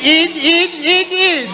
in.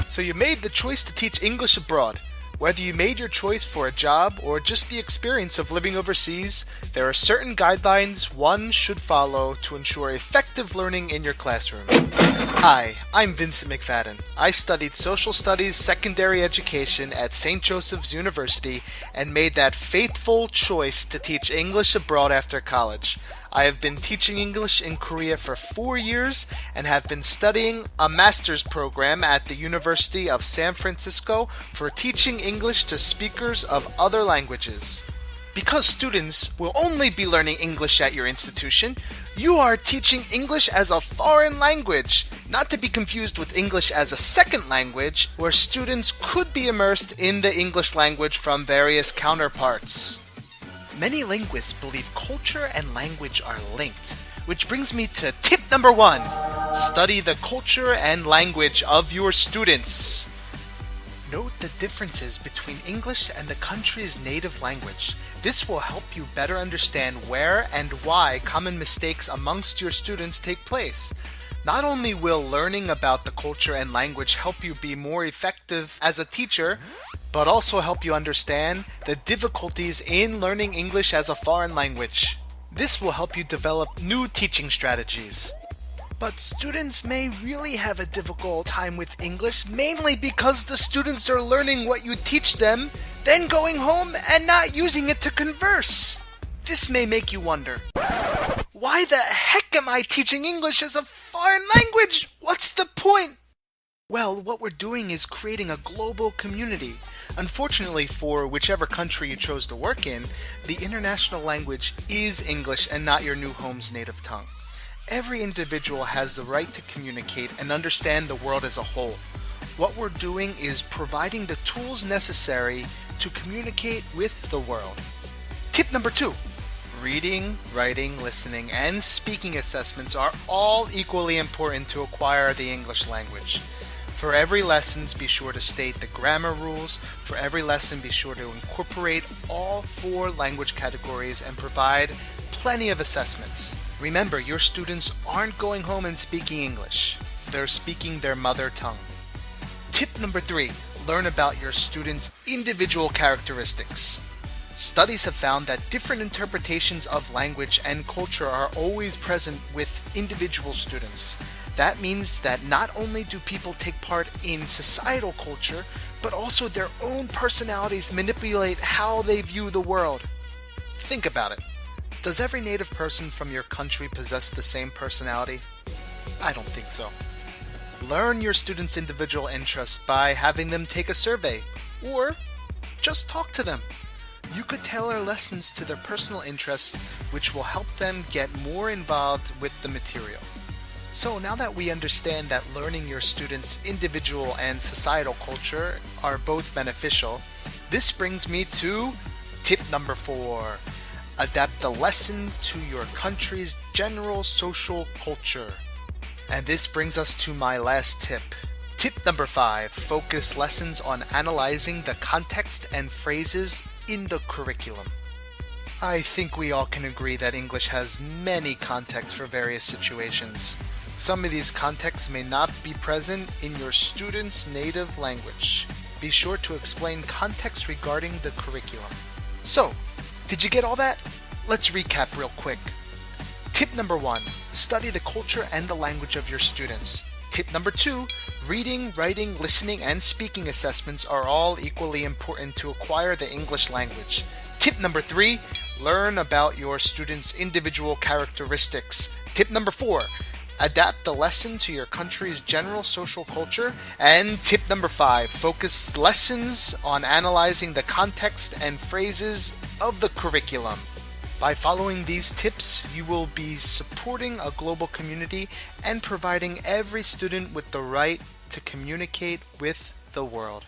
So you made the choice to teach English abroad. Whether you made your choice for a job or just the experience of living overseas, there are certain guidelines one should follow to ensure effective learning in your classroom. Hi, I'm Vincent McFadden. I studied social studies secondary education at St. Joseph's University and made that fateful choice to teach English abroad after college. I have been teaching English in Korea for 4 years and have been studying a master's program at the University of San Francisco for teaching English to speakers of other languages. Because students will only be learning English at your institution, you are teaching English as a foreign language, not to be confused with English as a second language, where students could be immersed in the English language from various counterparts. Many linguists believe culture and language are linked, which brings me to tip number 1. Study the culture and language of your students. Note the differences between English and the country's native language. This will help you better understand where and why common mistakes amongst your students take place. Not only will learning about the culture and language help you be more effective as a teacher, but also help you understand the difficulties in learning English as a foreign language. This will help you develop new teaching strategies. But students may really have a difficult time with English, mainly because the students are learning what you teach them, then going home and not using it to converse. This may make you wonder, why the heck am I teaching English as a foreign language? What's the point? Well, what we're doing is creating a global community. Unfortunately, for whichever country you chose to work in, the international language is English and not your new home's native tongue. Every individual has the right to communicate and understand the world as a whole. What we're doing is providing the tools necessary to communicate with the world. Tip number 2. Reading, writing, listening, and speaking assessments are all equally important to acquire the English language. For every lesson, be sure to state the grammar rules. For every lesson, be sure to incorporate all 4 language categories and provide plenty of assessments. Remember, your students aren't going home and speaking English. They're speaking their mother tongue. Tip number 3. Learn about your students' individual characteristics. Studies have found that different interpretations of language and culture are always present with individual students. That means that not only do people take part in societal culture, but also their own personalities manipulate how they view the world. Think about it. Does every native person from your country possess the same personality? I don't think so. Learn your students' individual interests by having them take a survey, or just talk to them. You could tailor lessons to their personal interests, which will help them get more involved with the material. So now that we understand that learning your students' individual and societal culture are both beneficial, this brings me to tip number 4. Adapt the lesson to your country's general social culture. And this brings us to my last tip. Tip number 5. Focus lessons on analyzing the context and phrases in the curriculum. I think we all can agree that English has many contexts for various situations. Some of these contexts may not be present in your student's native language. Be sure to explain context regarding the curriculum. So, did you get all that? Let's recap real quick. Tip number 1. Study the culture and the language of your students. Tip number 2. Reading, writing, listening, and speaking assessments are all equally important to acquire the English language. Tip number 3. Learn about your students' individual characteristics. Tip number 4. Adapt the lesson to your country's general social culture. And tip number 5, focus lessons on analyzing the context and phrases of the curriculum. By following these tips, you will be supporting a global community and providing every student with the right to communicate with the world.